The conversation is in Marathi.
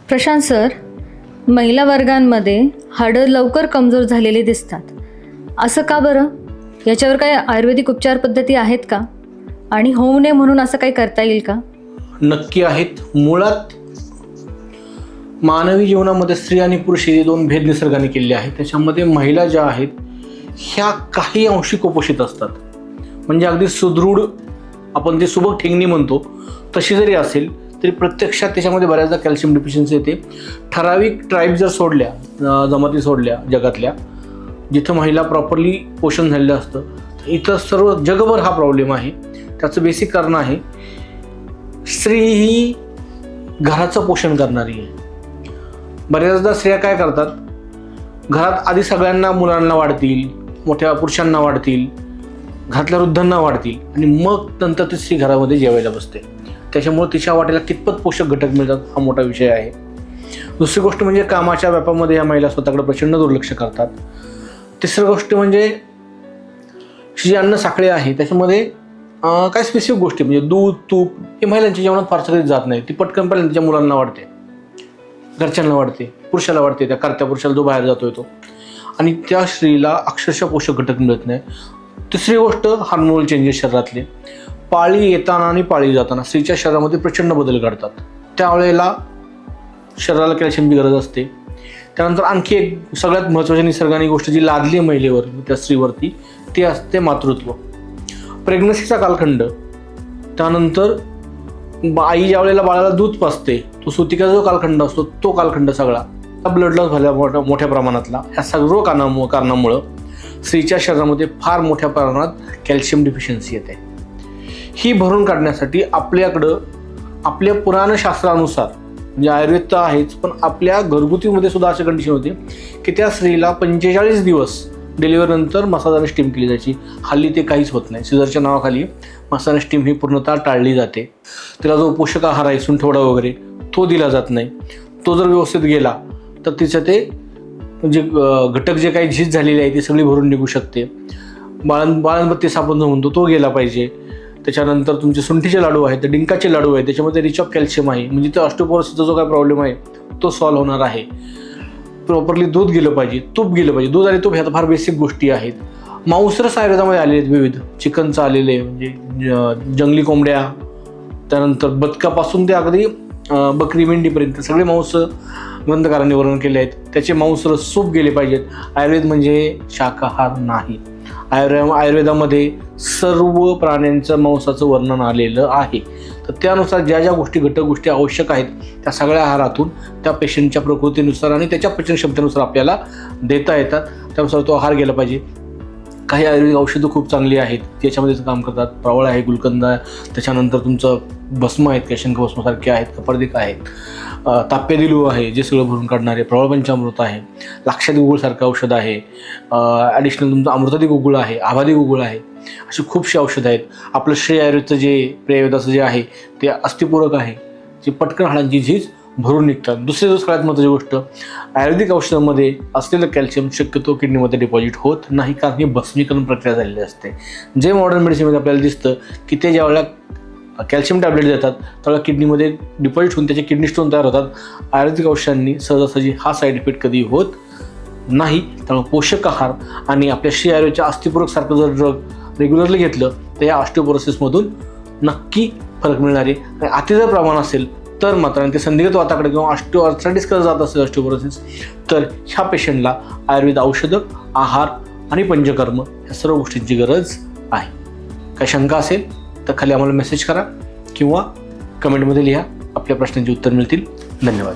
प्रशांत सर, महिला वर्गांमध्ये हाडं लवकर कमजोर झालेली दिसतात. असं का बरं? याच्यावर काही आयुर्वेदिक उपचार पद्धती आहेत का? आणि होऊ नये म्हणून असं काही करता येईल का? नक्की आहेत. मुळात मानवी जीवनामध्ये स्त्री आणि पुरुष हे दोन भेद निसर्गाने केलेले आहेत. त्याच्यामध्ये महिला ज्या आहेत ह्या काही अंशी कुपोषित असतात. म्हणजे अगदी सुदृढ, आपण ते सुबक ठेंगणी म्हणतो तशी जरी असेल तरी प्रत्यक्षात त्याच्यामध्ये बऱ्याचदा कॅल्शियम डिफिशियन्सी येते. ठराविक ट्राईब जर सोडल्या, जमाती सोडल्या जगातल्या, जिथं महिला प्रॉपरली पोषण झालेलं असतं, तर इथं सर्व जगभर हा प्रॉब्लेम आहे. त्याचं बेसिक कारण आहे, स्त्री ही घराचं पोषण करणारी आहे. बऱ्याचदा स्त्रिया काय करतात, घरात आधी सगळ्यांना, मुलांना वाढतील, मोठ्या पुरुषांना वाढतील, घरातल्या वृद्धांना वाढतील आणि मग नंतर ती स्त्री घरामध्ये जेवायला बसते. त्याच्यामुळे तिच्या वाटेला कितपत पोषक घटक मिळतात हा मोठा विषय आहे. दुसरी गोष्ट म्हणजे कामाच्या व्यापामध्ये या महिला स्वतःकडे प्रचंड दुर्लक्ष करतात. तिसरी गोष्ट म्हणजे जी अन्न साखळी आहे त्याच्यामध्ये काय स्पेसिफिक गोष्टी म्हणजे दूध, तूप हे महिलांच्या जेवणात फारसं कधी जात नाही. ती पटकन पहिल्यांदा तिच्या मुलांना वाढते, घरच्यांना वाढते, पुरुषाला वाढते, त्या कार्त्या पुरुषाला जो बाहेर जातोय तो, आणि त्या स्त्रीला अक्षरशः पोषक घटक मिळत नाही. तिसरी गोष्ट हार्मोनल चेंजेस शरीरातले. पाळी येताना आणि पाळी जाताना स्त्रीच्या शरीरामध्ये प्रचंड बदल घडतात. त्यावेळेला शरीराला कॅल्शियमची गरज असते. त्यानंतर आणखी एक सगळ्यात महत्त्वाची निसर्गाने गोष्ट जी लादली महिलेवर, त्या स्त्रीवरती, ती असते मातृत्व. प्रेग्नन्सीचा कालखंड, त्यानंतर आई ज्या वेळेला बाळाला दूध पाजते, तो सुतिकाचा जो कालखंड असतो, तो कालखंड सगळा ब्लड लॉस झाल्या मोठ्या प्रमाणातला, ह्या सर्व कारणामुळं स्त्रीच्या शरीरामध्ये फार मोठ्या प्रमाणात कॅल्शियम डिफिशियन्सी येते. ही भरून काढण्यासाठी आपल्याकडं आपल्या पुराणशास्त्रानुसार, म्हणजे आयुर्वेद तर आहेच, पण आपल्या घरगुतीमध्ये सुद्धा अशी कंडिशन होती की त्या स्त्रीला 45 दिवस डिलिव्हरीनंतर मसाजाने स्टीम केली जायची. हल्ली ते काहीच होत नाही. सिझरच्या नावाखाली मसाजाने स्टीम ही पूर्णतः टाळली जाते. तिला जो पोषक आहार आहे, सुंठवडा वगैरे, तो दिला जात नाही. तो जर व्यवस्थित गेला तर तिचं ते म्हणजे घटक जे काही झीज झालेली आहे ती सगळी भरून निघू शकते. बाळंबत्ती साबण जो म्हणतो तो गेला पाहिजे. त्याच्यानंतर तुमचे सुंठीचे लाडू आहेत, डिंकाचे लाडू आहेत, त्याच्यामध्ये रिच ऑफ कॅल्शियम आहे, म्हणजे तो ऑस्टिओपोरोसिसचा जो काही प्रॉब्लेम आहे तो सॉल्व्ह होणार आहे. प्रॉपरली दूध गेलं पाहिजे, तूप गेलं पाहिजे. दूध आणि तूप ह्या फार बेसिक गोष्टी आहेत. मांसरस आयुर्वेदामध्ये आलेले आहेत विविध. चिकनचं आलेलं आहे, म्हणजे जंगली कोंबड्या, त्यानंतर बदकापासून ते अगदी बकरी मेंढीपर्यंत सगळे मांस ग्रंथकारांनी वर्णन केले आहेत. त्याचे मांसरस, सूप गेले पाहिजेत. आयुर्वेद म्हणजे शाकाहार नाही. आयुर्वेदामध्ये सर्व प्राण्यांचं मांसाचं वर्णन आलेलं आहे. तर त्यानुसार ज्या ज्या घटक गोष्टी आवश्यक आहेत त्या सगळ्या आहारातून त्या पेशंटच्या प्रकृतीनुसार आणि त्याच्या पचनक्षमतेनुसार आपल्याला देता येतात. त्यानुसार तो आहार गेला पाहिजे. काही आयुर्वेदिक औषधं खूप चांगली आहेत, त्याच्यामध्ये काम करतात. प्रवळ आहे, गुलकंद आहे, त्याच्यानंतर तुमचं भस्म आहेत, शंख भस्मसारखे आहेत, कपर्दिक आहेत, ताप्यदिलू आहे जे सगळं भरून काढणारे, प्रवळ पंचामृत आहे, लाक्षादी गुगुळसारखं औषध आहे, ॲडिशनल तुमचं अमृतादी गुगुळ आहे, आभादी गुगुळ आहे. अशी खूपशी औषधं आहेत. आपलं श्रेय आयुर्वेदचं जे प्रेयवेदाचं जे आहे ते अस्थिपूरक आहे, जे पटकन हाडांची झीज भरून निघतात. दुसरी सगळ्यात महत्त्वाची गोष्ट, आयुर्वेदिक औषधामध्ये असलेलं कॅल्शियम शक्यतो किडनीमध्ये डिपॉझिट होत नाही, कारण ही भस्मीकरण प्रक्रिया झालेली असते. जे मॉडर्न मेडिसिनमध्ये आपल्याला दिसतं की ते ज्या वेळेला कॅल्शियम टॅबलेट देतात त्यावेळेला किडनीमध्ये डिपॉझिट होऊन त्याचे किडनी स्टोन तयार होतात. आयुर्वेदिक औषधांनी सहजासहजी हा साईड इफेक्ट कधी होत नाही. त्यामुळे पोषक आहार आणि आपल्या श्री आयुर्वेदच्या अस्थिपूरक सारखं जर ड्रग रेग्युलरली घेतलं तर या ऑस्टिओपोरोसिसमधून नक्की फरक मिळणार आहे. आणि अति जर प्रमाण असेल तर मात्र, आणि ते संधिगत वाताकडे किंवा ऑस्टिओआर्थरायटिसकडे जात असेल ऑस्टिओपोरोसिस, तर ह्या पेशंटला आयुर्वेद औषधं, आहार आणि पंचकर्म या सर्व गोष्टींची गरज आहे. काही शंका असेल तर खाली आम्हाला मेसेज करा किंवा कमेंटमध्ये लिहा. आपल्या प्रश्नांची उत्तर मिळतील. धन्यवाद.